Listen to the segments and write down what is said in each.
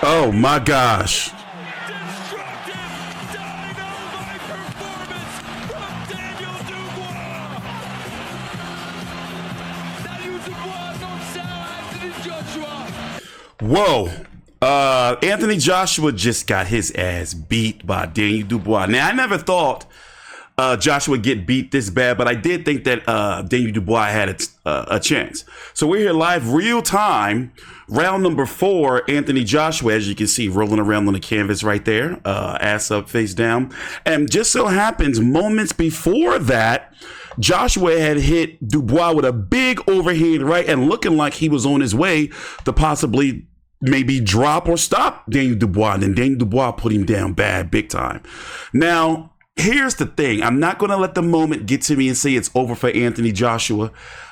Oh my gosh. Whoa. Anthony Joshua just got his ass beat by Daniel Dubois. Now, I never thought Joshua would get beat this bad, but I did think that Daniel Dubois had a chance. So we're here live, real time, round number 4. Anthony Joshua, as you can see, rolling around on the canvas right there, ass up, face down. And just so happens, moments before that, Joshua had hit Dubois with a big overhand right and looking like he was on his way to possibly maybe drop or stop Daniel Dubois. And then Daniel Dubois put him down bad, big time. Now, here's the thing. I'm not going to let the moment get to me and say it's over for Anthony Joshua.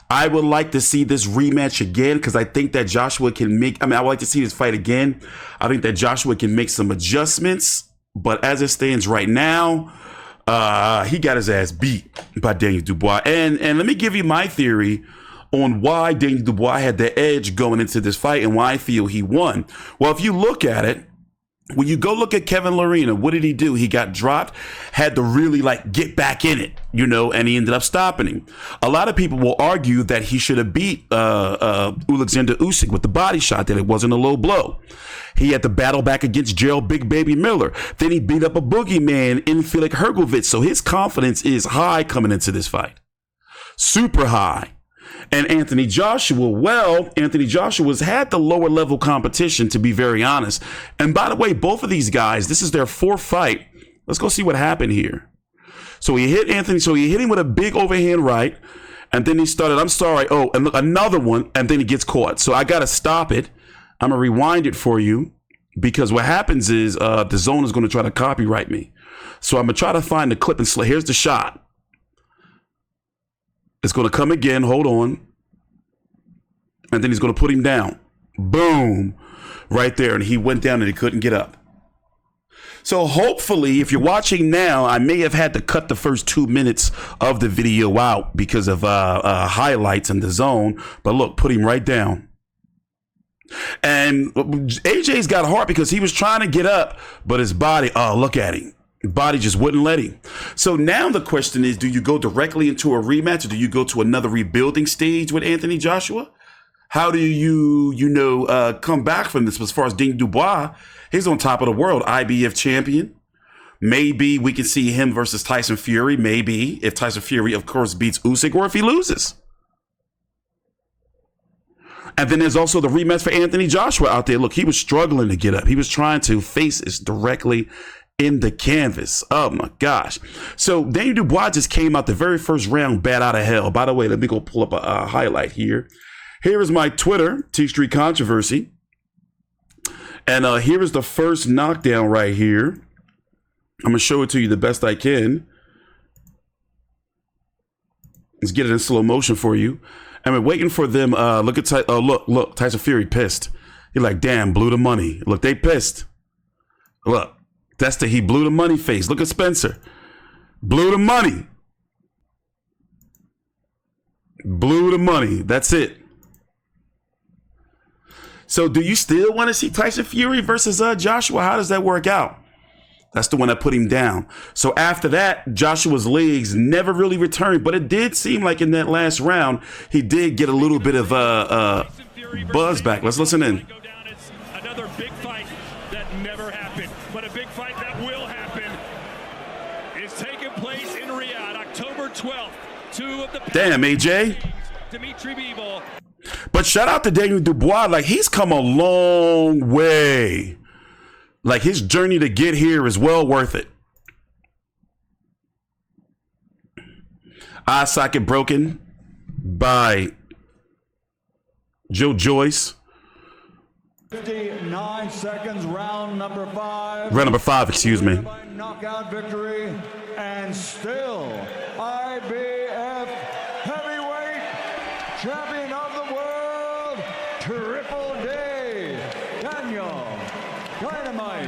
I would like to see this rematch again because I think that Joshua can make, I would like to see this fight again. I think that Joshua can make some adjustments. But as it stands right now, he got his ass beat by Daniel Dubois. And let me give you my theory on why Daniel Dubois had the edge going into this fight and why I feel he won. Well, if you look at it, when you go look at Kevin Lerena, what did he do? He got dropped, had to really get back in it, and he ended up stopping him. A lot of people will argue that he should have beat Alexander Usyk with the body shot, that it wasn't a low blow. He had to battle back against Gerald Big Baby Miller. Then he beat up a boogeyman in Felix Hergovich. So his confidence is high coming into this fight. Super high. And Anthony Joshua's had the lower level competition, to be very honest. And by the way, both of these guys, this is their 4th fight. Let's go see what happened here. So he hit him with a big overhand right. And then he started, and look, another one. And then he gets caught. So I got to stop it. I'm going to rewind it for you because what happens is the zone is going to try to copyright me. So I'm going to try to find the clip and here's the shot. It's going to come again. Hold on. And then he's going to put him down. Boom. Right there. And he went down and he couldn't get up. So hopefully, if you're watching now, I may have had to cut the first 2 minutes of the video out because of highlights in the zone. But look, put him right down. And AJ's got hard because he was trying to get up, but his body, look at him. Body just wouldn't let him. So now the question is, do you go directly into a rematch or do you go to another rebuilding stage with Anthony Joshua? How do you come back from this? As far as Daniel Dubois, he's on top of the world, IBF champion. Maybe we can see him versus Tyson Fury. Maybe if Tyson Fury, of course, beats Usyk or if he loses. And then there's also the rematch for Anthony Joshua out there. Look, he was struggling to get up. He was trying to face this directly in the canvas. Oh my gosh. So Daniel Dubois just came out the very first round bat out of hell. By the way, let me go pull up a highlight here. Here is my Twitter, T Street Controversy. And here is the first knockdown right here. I'm going to show it to you the best I can. Let's get it in slow motion for you. And we're waiting for them. Look at look, Tyson Fury pissed. He's like, damn, blew the money. Look, they pissed. Look. He blew the money face. Look at Spencer. Blew the money. Blew the money. That's it. So do you still want to see Tyson Fury versus Joshua? How does that work out? That's the one that put him down. So after that, Joshua's legs never really returned. But it did seem like in that last round, he did get a little bit of buzz back. Let's listen in. Another big fight that never happened. But a big fight that will happen is taking place in Riyadh, October 12th. 2 of the damn, AJ. Dimitri Bivol. But shout out to Daniel Dubois. Like, he's come a long way. Like, his journey to get here is well worth it. Eye socket broken by Joe Joyce. 59 seconds, round number 5. Round number 5, excuse me. Knockout victory, and still IBF heavyweight champion of the world, Triple D, Daniel Dynamite.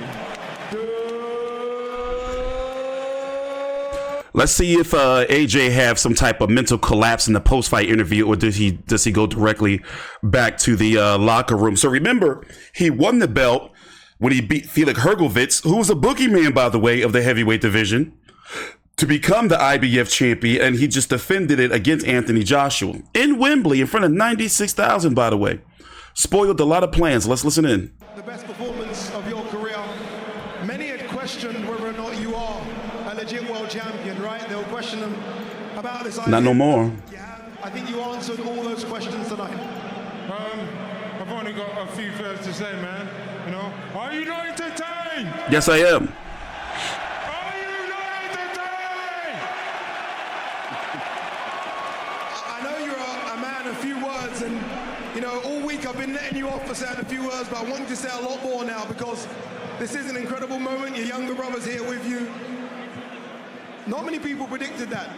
Let's see if AJ have some type of mental collapse in the post-fight interview, or does he go directly back to the locker room? So remember, he won the belt when he beat Felix Hergovitz, who was a boogeyman, by the way, of the heavyweight division, to become the IBF champion, and he just defended it against Anthony Joshua in Wembley in front of 96,000, by the way. Spoiled a lot of plans. Let's listen in. The best performance of your career. Many had questioned whether or not you are a legit world champion, right? They were questioning about this idea. Not no more. Yeah, I think you answered all those questions tonight. I've only got a few words to say, man. You know, are you not entertained? Yes, I am. Are you not entertained? I know you're a man of few words, and you know, all week I've been letting you off for saying a few words, but I want you to say a lot more now because this is an incredible moment. Your younger brother's here with you. Not many people predicted that.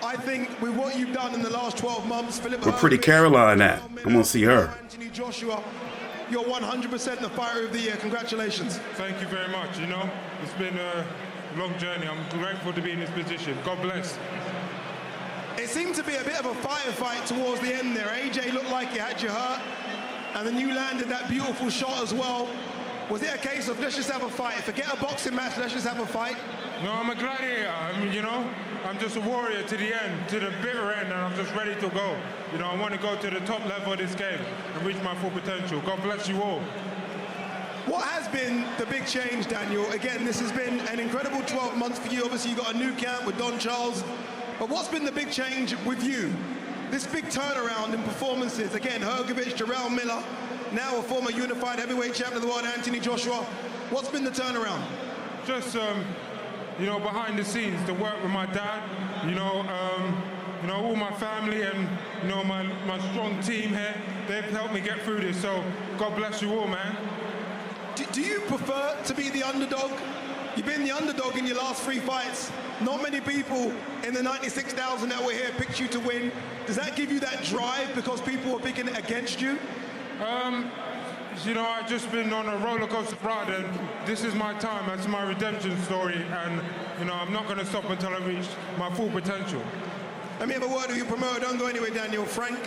I think with what you've done in the last 12 months, Philip Where Pretty Caroline at? I'm gonna see her. Anthony Joshua, you're 100% the fighter of the year. Congratulations. Thank you very much. You know, it's been a long journey. I'm grateful to be in this position. God bless. It seemed to be a bit of a fight towards the end there. AJ looked like he had you hurt, and then you landed that beautiful shot as well. Was it a case of let's just have a fight? Forget a boxing match, let's just have a fight? No, I'm a gladiator. I mean, you know, I'm just a warrior to the end, to the bitter end, and I'm just ready to go. You know, I want to go to the top level of this game and reach my full potential. God bless you all. What has been the big change, Daniel? Again, this has been an incredible 12 months for you. Obviously, you got a new camp with Don Charles. But what's been the big change with you? This big turnaround in performances. Again, Hergovich, Jarrell Miller, now a former unified heavyweight champion of the world, Anthony Joshua. What's been the turnaround? Just, you know, behind the scenes, to work with my dad, you know, all my family and, you know, my strong team here, they've helped me get through this. So God bless you all, man. Do you prefer to be the underdog? You've been the underdog in your last 3 fights. Not many people in the 96,000 that were here picked you to win. Does that give you that drive because people are picking it against you? You know, I've just been on a roller coaster ride, and this is my time. That's my redemption story, and you know, I'm not going to stop until I reach my full potential. Let me have a word with your promoter. Don't go anywhere, Daniel. Frank,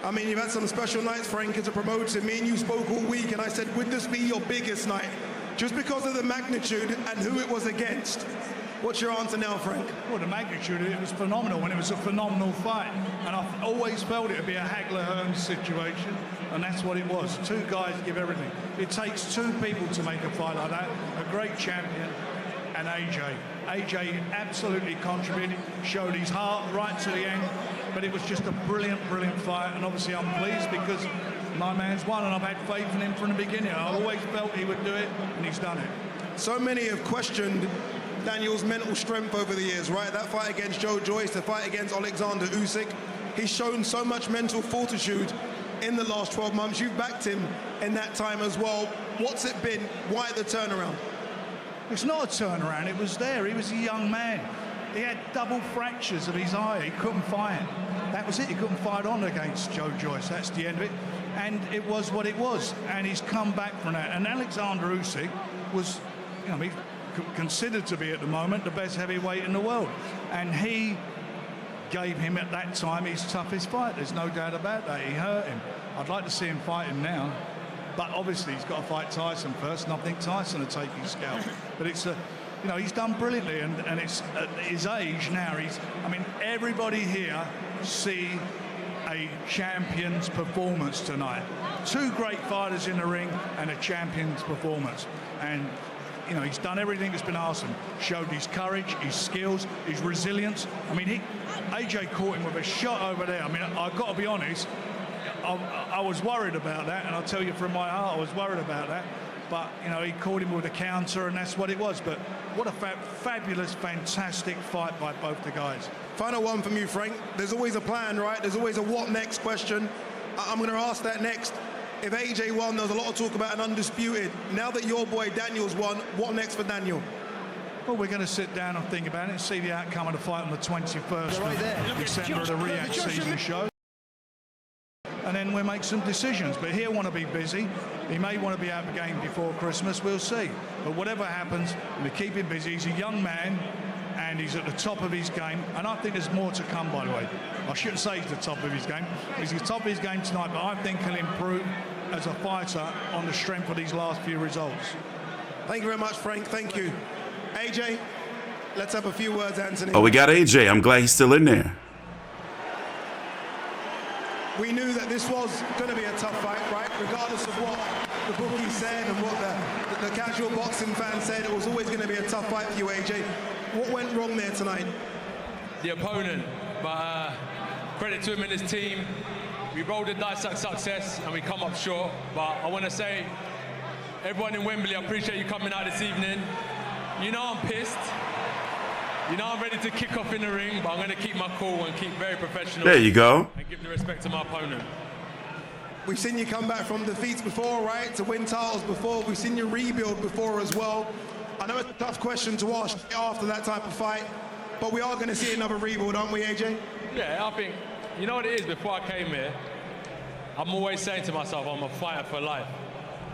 I mean, you've had some special nights, Frank, as a promoter. Me and you spoke all week, and I said, would this be your biggest night? Just because of the magnitude and who it was against. What's your answer now, Frank? Well, the magnitude, it was phenomenal, and it was a phenomenal fight. And I've always felt it would be a Hagler-Hearns situation, and that's what it was. 2 guys give everything. It takes 2 people to make a fight like that. A great champion and AJ. AJ absolutely contributed, showed his heart right to the end, but it was just a brilliant, brilliant fight. And obviously I'm pleased because my man's won, and I've had faith in him from the beginning. I always felt he would do it, and he's done it. So many have questioned Daniel's mental strength over the years, right? That fight against Joe Joyce, the fight against Alexander Usyk. He's shown so much mental fortitude in the last 12 months. You've backed him in that time as well. What's it been? Why the turnaround? It's not a turnaround, it was there. He was a young man. He had double fractures of his eye. He couldn't fight. That was it. He couldn't fight on against Joe Joyce. That's the end of it. And it was what it was. And he's come back from that. And Alexander Usyk was, you know, he's considered to be at the moment the best heavyweight in the world. And he gave him at that time his toughest fight. There's no doubt about that. He hurt him. I'd like to see him fight him now. But obviously he's got to fight Tyson first, and I think Tyson will take his scalp. But it's a, you know, he's done brilliantly, and it's at his age now. I mean, everybody here see a champion's performance tonight. 2 great fighters in the ring and a champion's performance. And you know, he's done everything that's been asked of him. Showed his courage, his skills, his resilience. I mean, AJ caught him with a shot over there. I mean, I've got to be honest, I was worried about that, and I'll tell you from my heart, I was worried about that. But, you know, he caught him with a counter, and that's what it was. But what a fabulous, fantastic fight by both the guys. Final one from you, Frank. There's always a plan, right? There's always a what next question. I'm going to ask that next. If AJ won, there was a lot of talk about an undisputed. Now that your boy Daniel's won, what next for Daniel? Well, we're going to sit down and think about it and see the outcome of the fight on the 21st of December at the React season show. And then we'll make some decisions. But he'll want to be busy. He may want to be out of the game before Christmas. We'll see. But whatever happens, we keep him busy. He's a young man, and he's at the top of his game. And I think there's more to come, by the way. I shouldn't say he's the top of his game. He's the top of his game tonight, but I think he'll improve as a fighter on the strength of these last few results. Thank you very much, Frank. Thank you. AJ, let's have a few words, Anthony. Oh, we got AJ. I'm glad he's still in there. We knew that this was going to be a tough fight, right? Regardless of what the bookie said and what the casual boxing fan said, it was always going to be a tough fight for you, AJ. What went wrong there tonight? The opponent, but credit to him and his team. We rolled the dice at success and we come up short, but I want to say, everyone in Wembley, I appreciate you coming out this evening. You know I'm pissed. You know I'm ready to kick off in the ring, but I'm going to keep my cool and keep very professional. There you go. And give the respect to my opponent. We've seen you come back from defeats before, right? To win titles before. We've seen you rebuild before as well. I know it's a tough question to ask after that type of fight, but we are going to see another rebuild, aren't we, AJ? Yeah, I think, you know what it is, before I came here, I'm always saying to myself, I'm a fighter for life.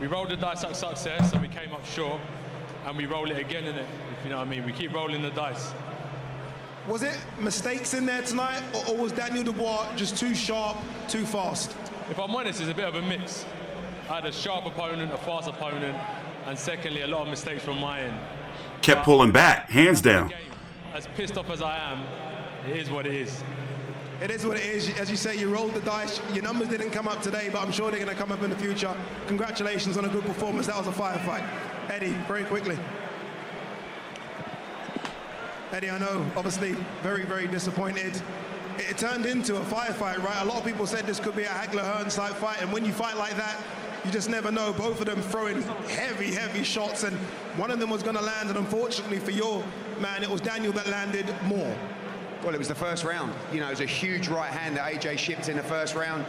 We rolled the dice at success and we came up short, and we roll it again, innit? If you know what I mean. We keep rolling the dice. Was it mistakes in there tonight, or was Daniel Dubois just too sharp, too fast? If I'm honest, it's a bit of a mix. I had a sharp opponent, a fast opponent, and secondly, a lot of mistakes from my end. Kept pulling back, hands down. As pissed off as I am, it is what it is. It is what it is. As you say, you rolled the dice. Your numbers didn't come up today, but I'm sure they're going to come up in the future. Congratulations on a good performance. That was a firefight. Eddie, very quickly. Eddie, I know, obviously, very, very disappointed. It turned into a firefight, right? A lot of people said this could be a Hagler-Hearns type fight, and when you fight like that, you just never know. Both of them throwing heavy, heavy shots, and one of them was going to land, and unfortunately for your man, it was Daniel that landed more. Well, it was the first round. You know, it was a huge right hand that AJ shipped in the first round.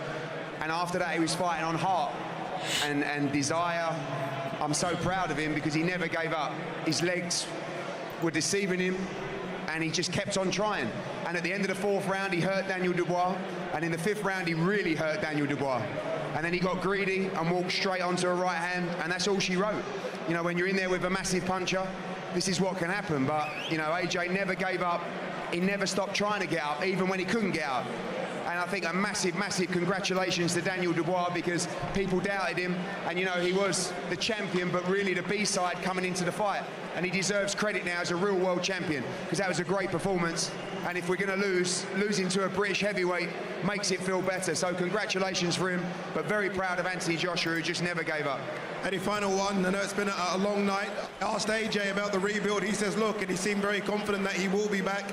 And after that, he was fighting on heart and desire. I'm so proud of him because he never gave up. His legs were deceiving him, and he just kept on trying. And at the end of the fourth round, he hurt Daniel Dubois. And in the fifth round, he really hurt Daniel Dubois. And then he got greedy and walked straight onto a right hand, and that's all she wrote. You know, when you're in there with a massive puncher, this is what can happen. But, you know, AJ never gave up. He never stopped trying to get up, even when he couldn't get up. And I think a massive, massive congratulations to Daniel Dubois, because people doubted him. And, you know, he was the champion, but really the B-side coming into the fight. And he deserves credit now as a real world champion, because that was a great performance. And if we're going to losing to a British heavyweight makes it feel better. So congratulations for him, but very proud of Anthony Joshua, who just never gave up. Eddie, final one. I know it's been a long night. I asked AJ about the rebuild. He says, look, and he seemed very confident that he will be back.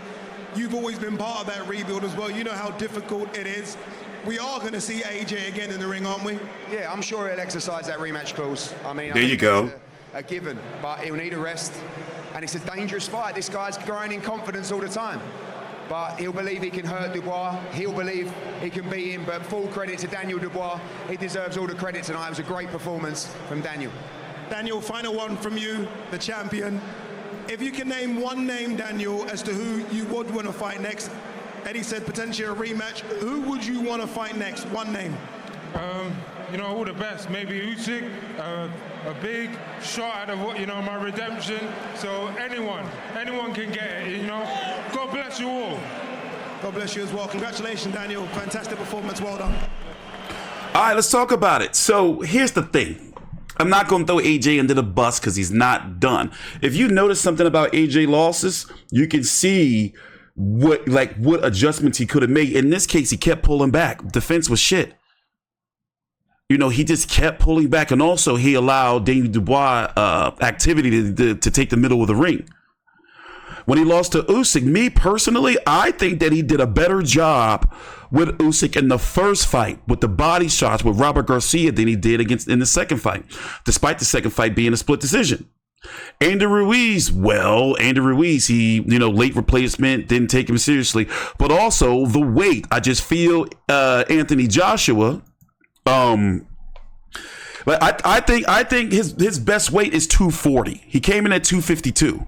You've always been part of that rebuild as well. You know how difficult it is. We are going to see AJ again in the ring, aren't we? Yeah, I'm sure he'll exercise that rematch clause. I mean, there you go. A given, but he'll need a rest. And it's a dangerous fight. This guy's growing in confidence all the time. But he'll believe he can hurt Dubois. He'll believe he can beat him. But full credit to Daniel Dubois. He deserves all the credit tonight. It was a great performance from Daniel. Daniel, final one from you, the champion. If you can name one name, Daniel, as to who you would want to fight next, Eddie said potentially a rematch. Who would you want to fight next? One name. You know, all the best. Maybe Usyk, a big shot at my redemption. So anyone can get it. You know, God bless you all. God bless you as well. Congratulations, Daniel. Fantastic performance. Well done. All right, let's talk about it. So here's the thing. I'm not going to throw AJ under the bus because he's not done. If you notice something about AJ losses, you can see what adjustments he could have made. In this case, he kept pulling back. Defense was shit. You know, he just kept pulling back, and also he allowed Daniel Dubois activity to take the middle of the ring. When he lost to Usyk, me personally, I think that he did a better job with Usyk in the first fight with the body shots with Robert Garcia than he did in the second fight, despite the second fight being a split decision. Andy Ruiz, he, late replacement, didn't take him seriously, but also the weight. I just feel Anthony Joshua, but I think his best weight is 240. He came in at 252.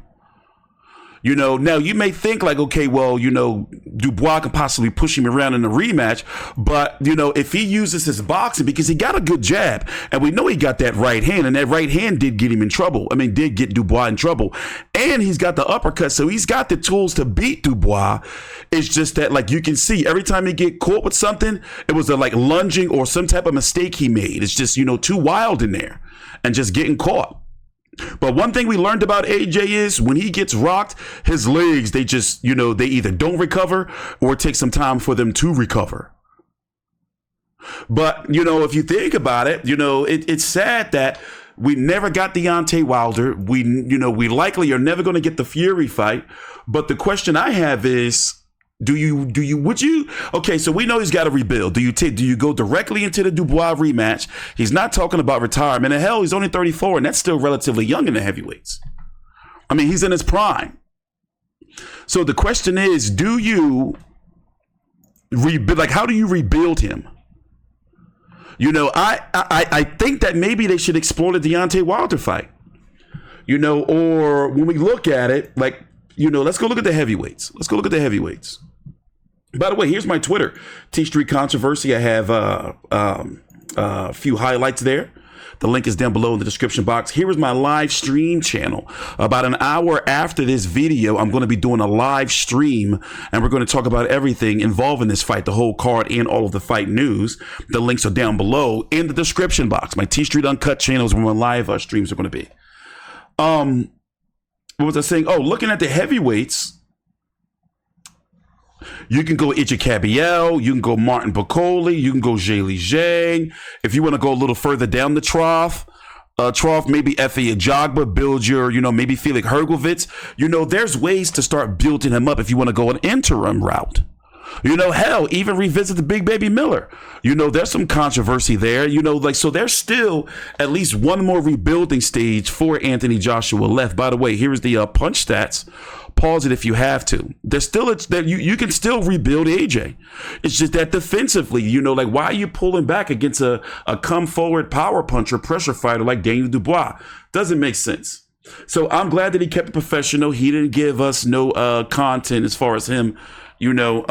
You know, now you may think like, okay, well, you know, Dubois can possibly push him around in the rematch, but, you know, if he uses his boxing, because he got a good jab, and we know he got that right hand, and that right hand did get him in trouble. I mean, did get Dubois in trouble. And he's got the uppercut, so he's got the tools to beat Dubois. It's just that, like, you can see every time he get caught with something, it was a, like, lunging or some type of mistake he made. It's just, you know, too wild in there and just getting caught. But one thing we learned about AJ is when he gets rocked, his legs, they just, you know, they either don't recover or it takes some time for them to recover. But, you know, if you think about it, you know, it's sad that we never got Deontay Wilder. We likely are never going to get the Fury fight. But the question I have is, would you? Okay, so we know he's got to rebuild. Do you go directly into the Dubois rematch? He's not talking about retirement. And hell, he's only 34, and that's still relatively young in the heavyweights. I mean, he's in his prime. So the question is, do you rebuild? Like, how do you rebuild him? You know, I think that maybe they should explore the Deontay Wilder fight. You know, or when we look at it, like, you know, let's go look at the heavyweights. By the way, here's my Twitter, T Street Controversy. I have a few highlights there. The link is down below in the description box. Here is my live stream channel. About an hour after this video, I'm going to be doing a live stream, and we're going to talk about everything involving this fight, the whole card and all of the fight news. The links are down below in the description box. My T Street Uncut channel is where my live streams are going to be. What was I saying? Oh, looking at the heavyweights, you can go Icha Cabiel, you can go Martin Bakole, you can go Zhilei Zhang. If you want to go a little further down the trough, maybe Efe Ajagba, build your, you know, maybe Felix Hergovitz. You know, there's ways to start building him up if you want to go an interim route. You know, hell, even revisit the Big Baby Miller. You know, there's some controversy there. You know, like, so there's still at least one more rebuilding stage for Anthony Joshua left. By the way, here's the punch stats. Pause it if you have to. There's still you can still rebuild AJ. It's just that defensively, you know, like, why are you pulling back against a come forward power puncher, pressure fighter like Daniel Dubois? Doesn't make sense. So I'm glad that he kept it professional. He didn't give us no content as far as him, you know,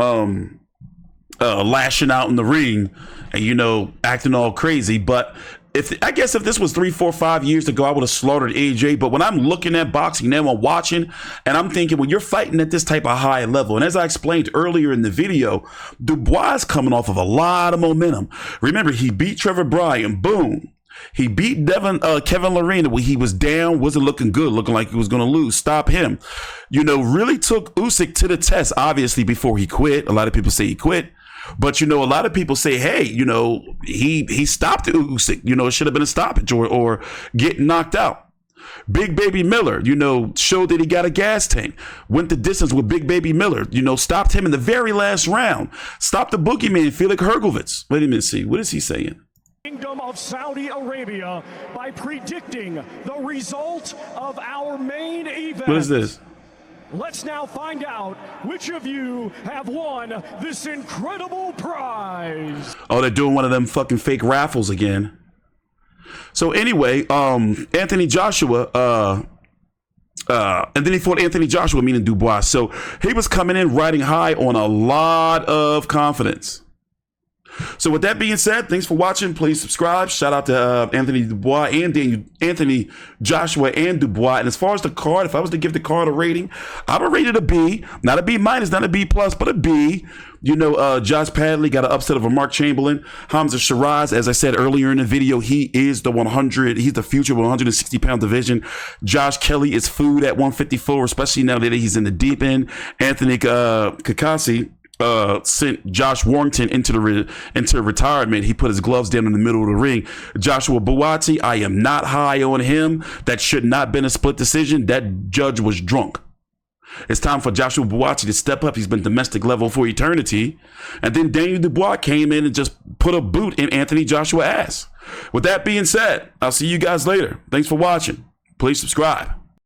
lashing out in the ring and, you know, acting all crazy. But I guess if this was 3, 4, 5 years ago, I would have slaughtered AJ. But when I'm looking at boxing now, I'm watching, and I'm thinking, when you're fighting at this type of high level, and as I explained earlier in the video, Dubois is coming off of a lot of momentum. Remember, he beat Trevor Bryan, boom. He beat Kevin Lerena when he was down, wasn't looking good, looking like he was going to lose. Stop him. You know, really took Usyk to the test, obviously, before he quit. A lot of people say he quit. But, you know, a lot of people say, hey, you know, he stopped Usyk. You know, it should have been a stoppage or get knocked out. Big Baby Miller, you know, showed that he got a gas tank. Went the distance with Big Baby Miller. You know, stopped him in the very last round. Stopped the boogeyman, Felix Hergovitz. Wait a minute, see. What is he saying? Kingdom of Saudi Arabia by predicting the result of our main event. What is this? Let's now find out which of you have won this incredible prize. Oh, they're doing one of them fucking fake raffles again. So anyway, Anthony Joshua, and then he fought Anthony Joshua, meaning Dubois. So he was coming in riding high on a lot of confidence. So with that being said, thanks for watching. Please subscribe. Shout out to Anthony Dubois and Anthony Joshua and Dubois. And as far as the card, if I was to give the card a rating, I would rate it a B. Not a B minus, not a B plus, but a B. You know, Josh Padley got an upset over Mark Chamberlain. Hamza Shiraz, as I said earlier in the video, he is the 100. He's the future 160-pound division. Josh Kelly is food at 154, especially now that he's in the deep end. Anthony Kakasi sent Josh Warrington into retirement. He put his gloves down in the middle of the ring. Joshua Buatsi, I am not high on him. That should not have been a split decision. That judge was drunk. It's time for Joshua Buatsi to step up. He's been domestic level for eternity. And then Daniel Dubois came in and just put a boot in Anthony Joshua's ass. With that being said, I'll see you guys later. Thanks for watching. Please subscribe.